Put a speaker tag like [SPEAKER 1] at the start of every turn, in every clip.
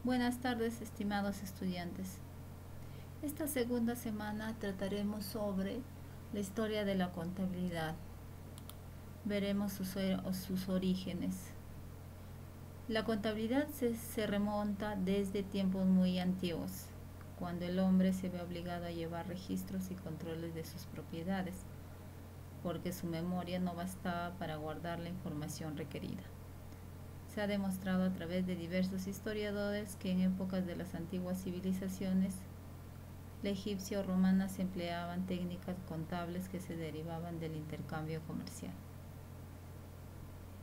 [SPEAKER 1] Buenas tardes, estimados estudiantes. Esta segunda semana trataremos sobre la historia de la contabilidad. Veremos sus orígenes. La contabilidad se remonta desde tiempos muy antiguos, cuando el hombre se ve obligado a llevar registros y controles de sus propiedades, porque su memoria no bastaba para guardar la información requerida. Se ha demostrado a través de diversos historiadores que en épocas de las antiguas civilizaciones, la egipcia o romana, se empleaban técnicas contables que se derivaban del intercambio comercial.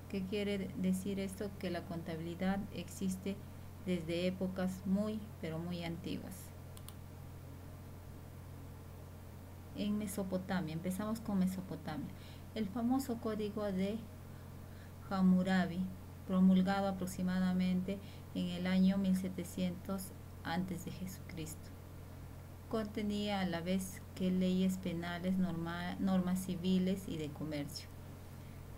[SPEAKER 1] ¿Qué quiere decir esto? Que la contabilidad existe desde épocas pero muy antiguas. En Mesopotamia, empezamos con Mesopotamia. El famoso código de Hammurabi, promulgado aproximadamente en el año 1700 a.C., contenía a la vez que leyes penales, normas civiles y de comercio.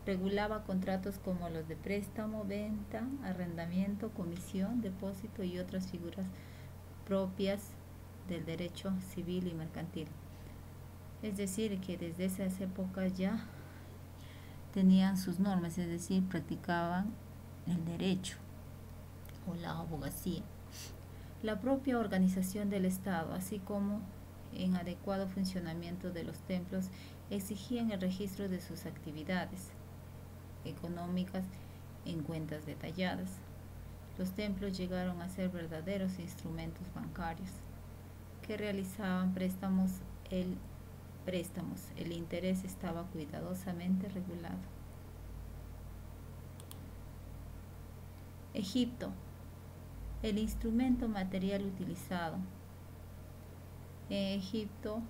[SPEAKER 1] Regulaba contratos como los de préstamo, venta, arrendamiento, comisión, depósito y otras figuras propias del derecho civil y mercantil. Es decir, que desde esas épocas ya tenían sus normas, es decir, practicaban el derecho o la abogacía. La propia organización del Estado, así como en adecuado funcionamiento de los templos, exigían el registro de sus actividades económicas en cuentas detalladas. Los templos llegaron a ser verdaderos instrumentos bancarios que realizaban préstamos. El interés estaba cuidadosamente regulado. Egipto. El instrumento material utilizado en Egipto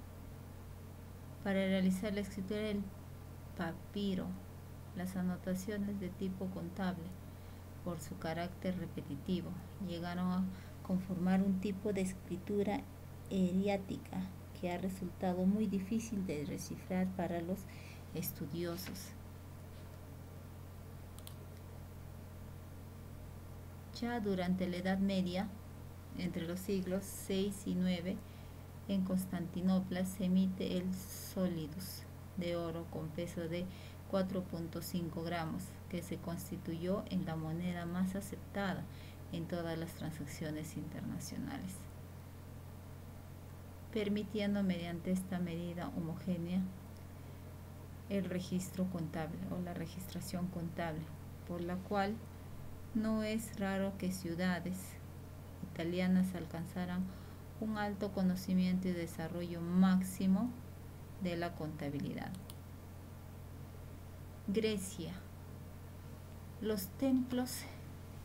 [SPEAKER 1] para realizar la escritura del papiro, las anotaciones de tipo contable, por su carácter repetitivo, llegaron a conformar un tipo de escritura hierática que ha resultado muy difícil de descifrar para los estudiosos. Ya durante la Edad Media, entre los siglos VI y IX, en Constantinopla se emite el solidus de oro con peso de 4.5 gramos, que se constituyó en la moneda más aceptada en todas las transacciones internacionales, permitiendo mediante esta medida homogénea el registro contable o la registración contable, por la cual no es raro que ciudades italianas alcanzaran un alto conocimiento y desarrollo máximo de la contabilidad. Grecia. Los templos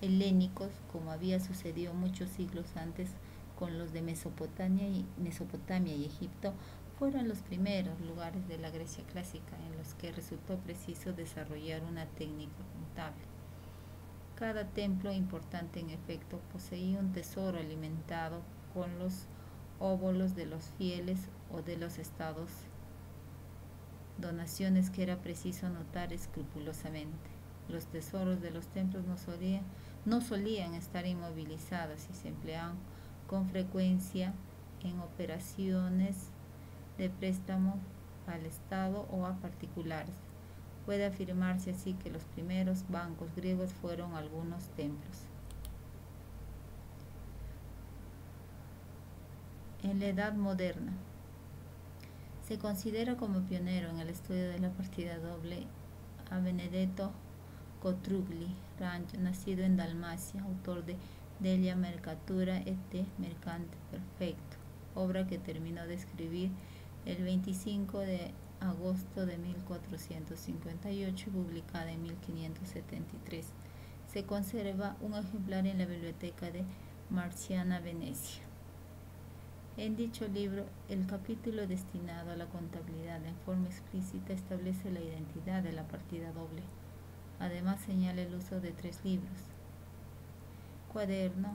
[SPEAKER 1] helénicos, como había sucedido muchos siglos antes con los de Mesopotamia y Egipto, fueron los primeros lugares de la Grecia clásica en los que resultó preciso desarrollar una técnica contable. Cada templo importante, en efecto, poseía un tesoro alimentado con los óbolos de los fieles o de los estados, donaciones que era preciso anotar escrupulosamente. Los tesoros de los templos no solían estar inmovilizados y se empleaban con frecuencia en operaciones de préstamo al Estado o a particulares. Puede afirmarse así que los primeros bancos griegos fueron algunos templos. En la Edad Moderna, se considera como pionero en el estudio de la partida doble a Benedetto Cotrugli Ranch, nacido en Dalmacia, autor de Delia Mercatura et de Mercante Perfecto, obra que terminó de escribir el 25 de agosto de 1458 y publicada en 1573. Se conserva un ejemplar en la biblioteca de Marciana, Venecia. En dicho libro, el capítulo destinado a la contabilidad en forma explícita establece la identidad de la partida doble. Además señala el uso de 3 libros: cuaderno,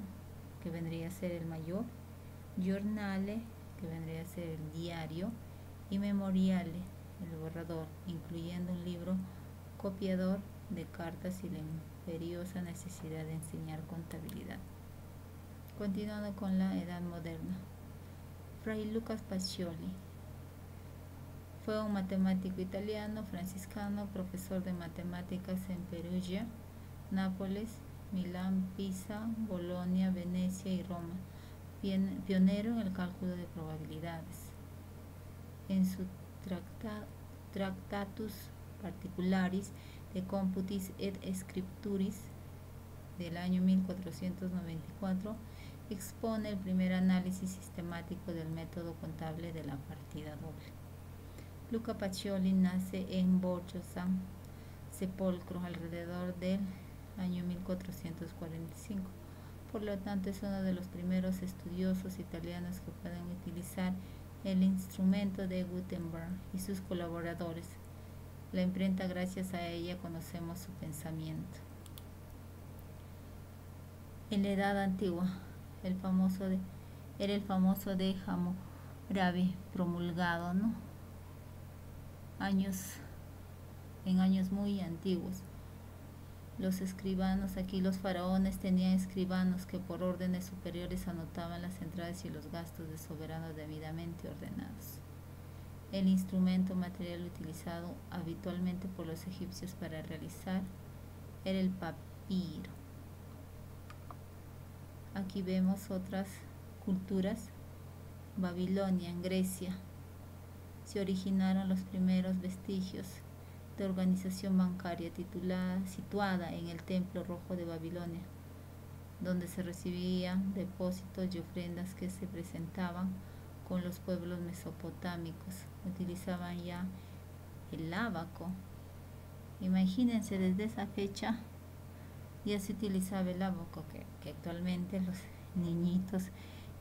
[SPEAKER 1] que vendría a ser el mayor, giornale, que vendría a ser el diario, y memoriale, el borrador, incluyendo un libro copiador de cartas y la imperiosa necesidad de enseñar contabilidad. Continuando con la Edad Moderna. Fray Luca Pacioli fue un matemático italiano, franciscano, profesor de matemáticas en Perugia, Nápoles, Milán, Pisa, Bolonia, Venecia y Roma, pionero en el cálculo de probabilidades. En su Tractatus Particularis de Computis et Scripturis del año 1494 expone el primer análisis sistemático del método contable de la partida doble. Luca Pacioli nace en Borgo San Sepolcro alrededor del año 1445. Por lo tanto, es uno de los primeros estudiosos italianos que pueden utilizar el instrumento de Gutenberg y sus colaboradores. La imprenta, gracias a ella, conocemos su pensamiento. En la Edad Antigua, era el famoso de Hammurabi promulgado, ¿no? En años muy antiguos. Los escribanos, aquí los faraones tenían escribanos que por órdenes superiores anotaban las entradas y los gastos de soberanos debidamente ordenados. El instrumento material utilizado habitualmente por los egipcios para realizar era el papiro. Aquí vemos otras culturas. Babilonia, en Grecia, se originaron los primeros vestigios de organización bancaria situada en el Templo Rojo de Babilonia, donde se recibían depósitos y ofrendas que se presentaban con los pueblos mesopotámicos. Utilizaban ya el ábaco. Imagínense, desde esa fecha ya se utilizaba el ábaco que actualmente los niñitos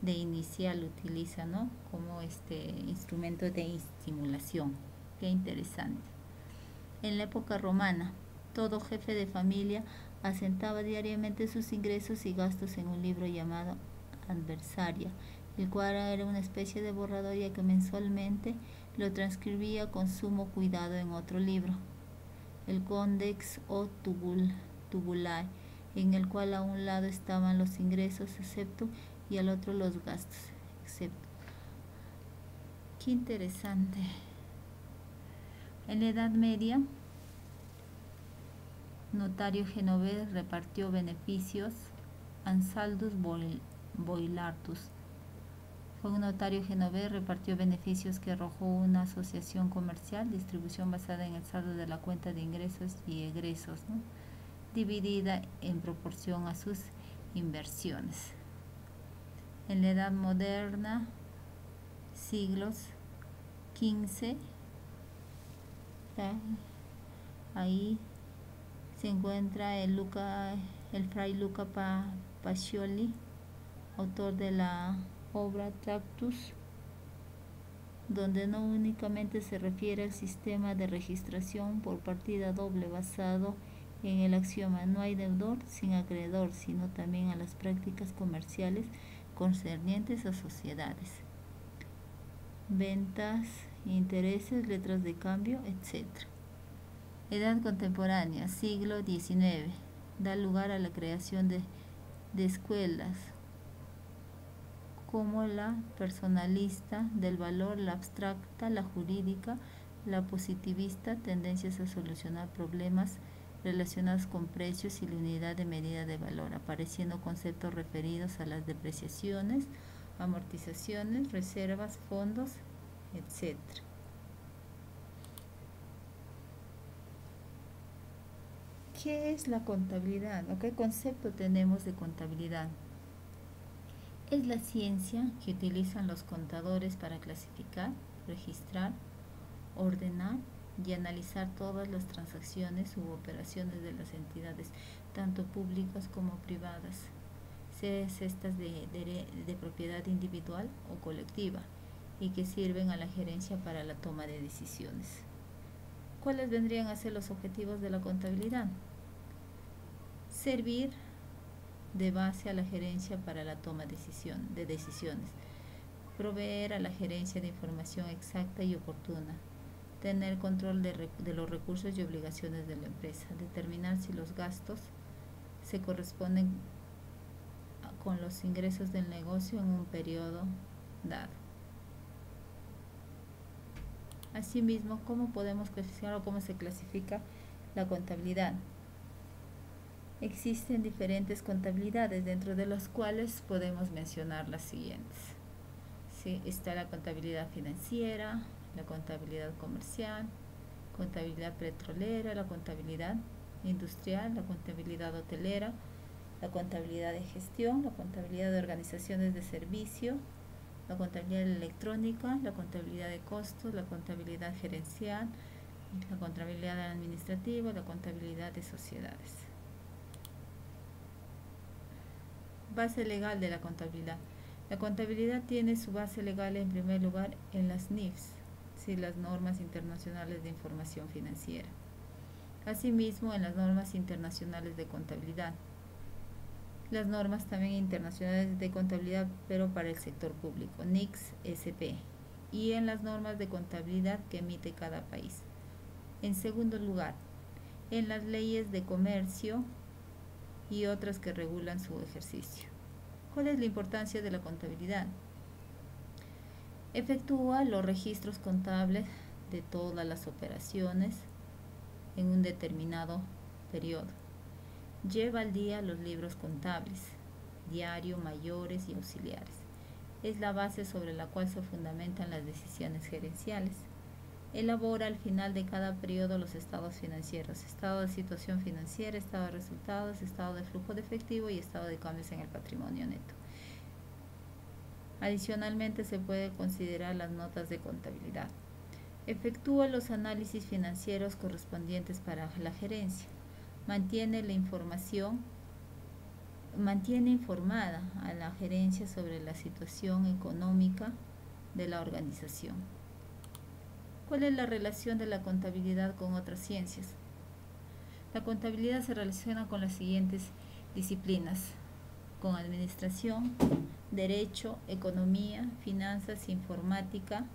[SPEAKER 1] de inicial utilizan, ¿no? Como instrumento de estimulación. Qué interesante. En la época romana, todo jefe de familia asentaba diariamente sus ingresos y gastos en un libro llamado adversaria, el cual era una especie de borrador ya que mensualmente lo transcribía con sumo cuidado en otro libro, el Codex o Tubulae, en el cual a un lado estaban los ingresos excepto y al otro los gastos excepto. Qué interesante. En la Edad Media, notario genovés repartió beneficios. Ansaldus Boilartus fue un notario genovés, repartió beneficios que arrojó una asociación comercial, distribución basada en el saldo de la cuenta de ingresos y egresos, ¿no? Dividida en proporción a sus inversiones. En la Edad Moderna, siglos XV, ahí se encuentra el Fray Luca Pacioli, autor de la obra Tractus, donde no únicamente se refiere al sistema de registración por partida doble basado en el axioma no hay deudor sin acreedor, sino también a las prácticas comerciales concernientes a sociedades, ventas, intereses, letras de cambio, etc. Edad contemporánea, siglo XIX, da lugar a la creación de escuelas como la personalista del valor, la abstracta, la jurídica, la positivista, tendencias a solucionar problemas relacionados con precios y la unidad de medida de valor, apareciendo conceptos referidos a las depreciaciones, amortizaciones, reservas, fondos, etc. ¿Qué es la contabilidad? ¿O qué concepto tenemos de contabilidad? Es la ciencia que utilizan los contadores para clasificar, registrar, ordenar y analizar todas las transacciones u operaciones de las entidades, tanto públicas como privadas, sean estas de propiedad individual o colectiva, y que sirven a la gerencia para la toma de decisiones. ¿Cuáles vendrían a ser los objetivos de la contabilidad? Servir de base a la gerencia para la toma de decisiones, proveer a la gerencia de información exacta y oportuna, tener control de los recursos y obligaciones de la empresa, determinar si los gastos se corresponden con los ingresos del negocio en un periodo dado. Asimismo, ¿cómo podemos clasificar o cómo se clasifica la contabilidad? Existen diferentes contabilidades, dentro de las cuales podemos mencionar las siguientes. Sí, está la contabilidad financiera, la contabilidad comercial, contabilidad petrolera, la contabilidad industrial, la contabilidad hotelera, la contabilidad de gestión, la contabilidad de organizaciones de servicio, la contabilidad electrónica, la contabilidad de costos, la contabilidad gerencial, la contabilidad administrativa, la contabilidad de sociedades. Base legal de la contabilidad. La contabilidad tiene su base legal en primer lugar en las NIFs, ¿sí? Las normas internacionales de información financiera. Asimismo, en las normas internacionales de contabilidad. Las normas también internacionales de contabilidad, pero para el sector público, NICS-SP, y en las normas de contabilidad que emite cada país. En segundo lugar, en las leyes de comercio y otras que regulan su ejercicio. ¿Cuál es la importancia de la contabilidad? Efectúa los registros contables de todas las operaciones en un determinado periodo. Lleva al día los libros contables, diario, mayores y auxiliares. Es la base sobre la cual se fundamentan las decisiones gerenciales. Elabora al final de cada periodo los estados financieros, estado de situación financiera, estado de resultados, estado de flujo de efectivo y estado de cambios en el patrimonio neto. Adicionalmente, se puede considerar las notas de contabilidad. Efectúa los análisis financieros correspondientes para la gerencia. Mantiene informada a la gerencia sobre la situación económica de la organización. ¿Cuál es la relación de la contabilidad con otras ciencias? La contabilidad se relaciona con las siguientes disciplinas: con administración, derecho, economía, finanzas, informática,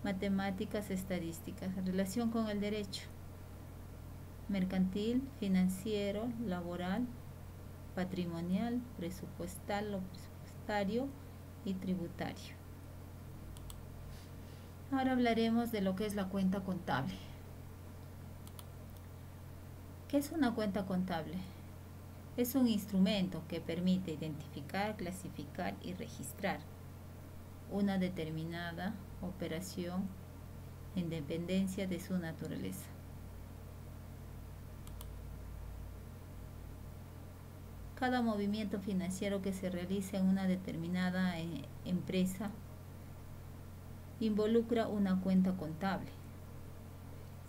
[SPEAKER 1] matemáticas, estadísticas. Relación con el derecho: mercantil, financiero, laboral, patrimonial, presupuestal o presupuestario y tributario. Ahora hablaremos de lo que es la cuenta contable. ¿Qué es una cuenta contable? Es un instrumento que permite identificar, clasificar y registrar una determinada operación en dependencia de su naturaleza. Cada movimiento financiero que se realiza en una determinada empresa involucra una cuenta contable.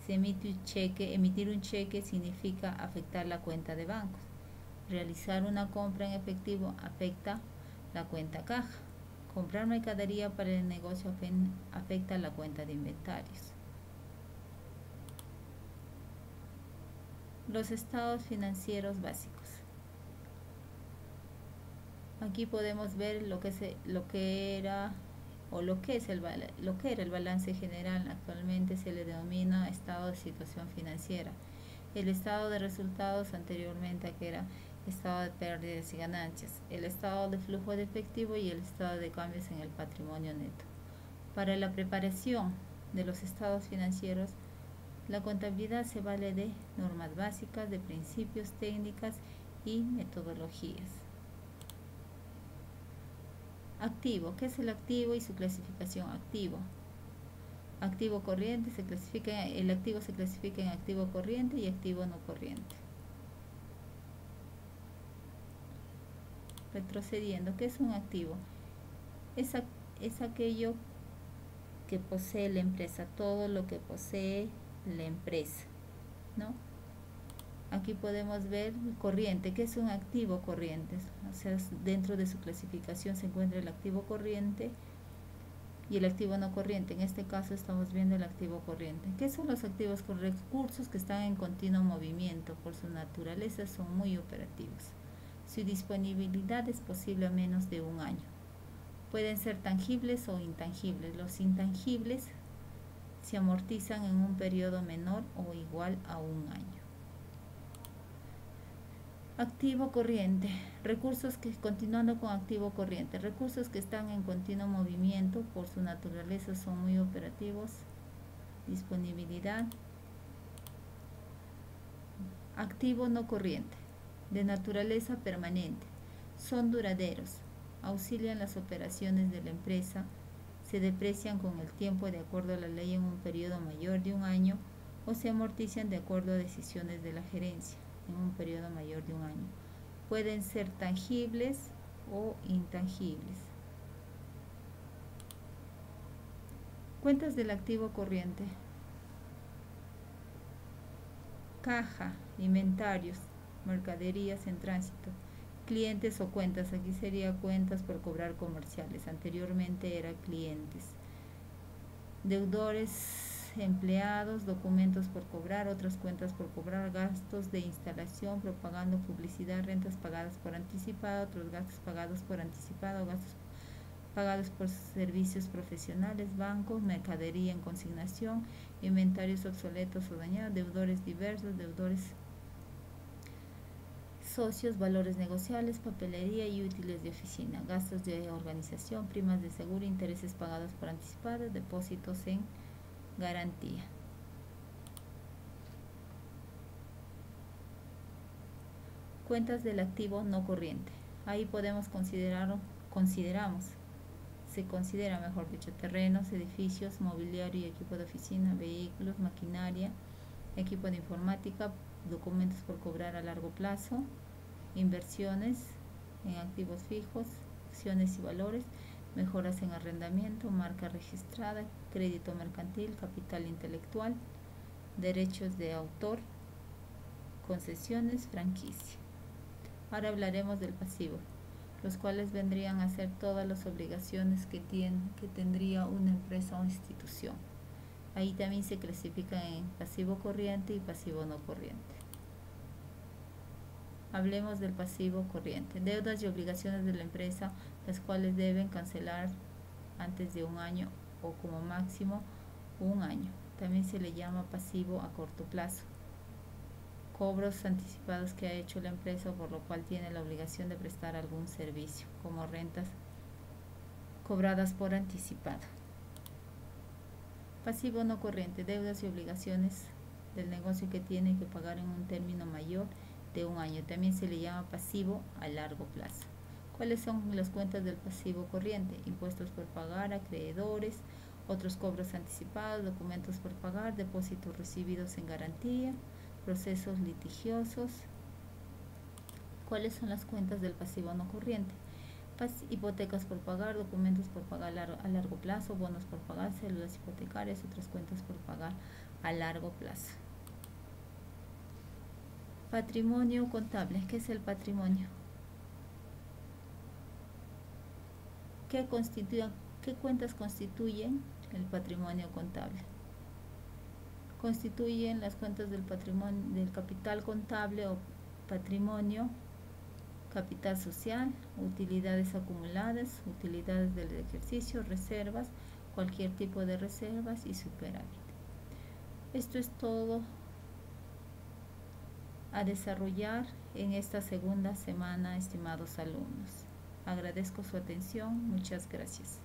[SPEAKER 1] Se emite un cheque. Emitir un cheque significa afectar la cuenta de bancos. Realizar una compra en efectivo afecta la cuenta caja. Comprar mercadería para el negocio afecta la cuenta de inventarios. Los estados financieros básicos. Aquí podemos ver lo que era el balance general. Actualmente se le denomina estado de situación financiera. El estado de resultados, anteriormente que era estado de pérdidas y ganancias, el estado de flujo de efectivo y el estado de cambios en el patrimonio neto. Para la preparación de los estados financieros, la contabilidad se vale de normas básicas, de principios, técnicas y metodologías. Activo. ¿Qué es el activo y su clasificación? Activo corriente el activo se clasifica en activo corriente y activo no corriente. Retrocediendo, ¿qué es un activo? Es aquello que posee la empresa, todo lo que posee la empresa, ¿no? Aquí podemos ver corriente. ¿Qué es un activo corriente? O sea, dentro de su clasificación se encuentra el activo corriente y el activo no corriente. En este caso estamos viendo el activo corriente. ¿Qué son los activos con recursos que están en continuo movimiento? Por su naturaleza son muy operativos. Su disponibilidad es posible a menos de un año. Pueden ser tangibles o intangibles. Los intangibles se amortizan en un periodo menor o igual a un año. Activo corriente. Recursos que, continuando con activo corriente, recursos que están en continuo movimiento, por su naturaleza son muy operativos. Disponibilidad. Activo no corriente, de naturaleza permanente, son duraderos, auxilian las operaciones de la empresa, se deprecian con el tiempo de acuerdo a la ley en un periodo mayor de un año o se amortizan de acuerdo a decisiones de la gerencia en un periodo mayor de un año. Pueden ser tangibles o intangibles. Cuentas del activo corriente. Caja, inventarios, mercaderías en tránsito, clientes o cuentas, aquí sería cuentas por cobrar comerciales, anteriormente era clientes, deudores, empleados, documentos por cobrar, otras cuentas por cobrar, gastos de instalación, propaganda, publicidad, rentas pagadas por anticipado, otros gastos pagados por anticipado, gastos pagados por servicios profesionales, bancos, mercadería en consignación, inventarios obsoletos o dañados, deudores diversos, deudores socios, valores negociables, papelería y útiles de oficina, gastos de organización, primas de seguro, intereses pagados por anticipado, depósitos en garantía. Cuentas del activo no corriente. Ahí se considera, mejor dicho, terrenos, edificios, mobiliario y equipo de oficina, vehículos, maquinaria, equipo de informática, documentos por cobrar a largo plazo, inversiones en activos fijos, acciones y valores, mejoras en arrendamiento, marca registrada, crédito mercantil, capital intelectual, derechos de autor, concesiones, franquicia. Ahora hablaremos del pasivo, los cuales vendrían a ser todas las obligaciones que tendría una empresa o institución. Ahí también se clasifican en pasivo corriente y pasivo no corriente. Hablemos del pasivo corriente. Deudas y obligaciones de la empresa, las cuales deben cancelar antes de un año o como máximo un año. También se le llama pasivo a corto plazo. Cobros anticipados que ha hecho la empresa, por lo cual tiene la obligación de prestar algún servicio, como rentas cobradas por anticipado. Pasivo no corriente, deudas y obligaciones del negocio que tiene que pagar en un término mayor de un año. También se le llama pasivo a largo plazo. ¿Cuáles son las cuentas del pasivo corriente? Impuestos por pagar, acreedores, otros cobros anticipados, documentos por pagar, depósitos recibidos en garantía, procesos litigiosos. ¿Cuáles son las cuentas del pasivo no corriente? Hipotecas por pagar, documentos por pagar a largo plazo, bonos por pagar, células hipotecarias, otras cuentas por pagar a largo plazo. Patrimonio contable. ¿Qué es el patrimonio? ¿Qué cuentas constituyen el patrimonio contable? Constituyen las cuentas del patrimonio, del capital contable o patrimonio, capital social, utilidades acumuladas, utilidades del ejercicio, reservas, cualquier tipo de reservas y superávit. Esto es todo a desarrollar en esta segunda semana, estimados alumnos. Agradezco su atención. Muchas gracias.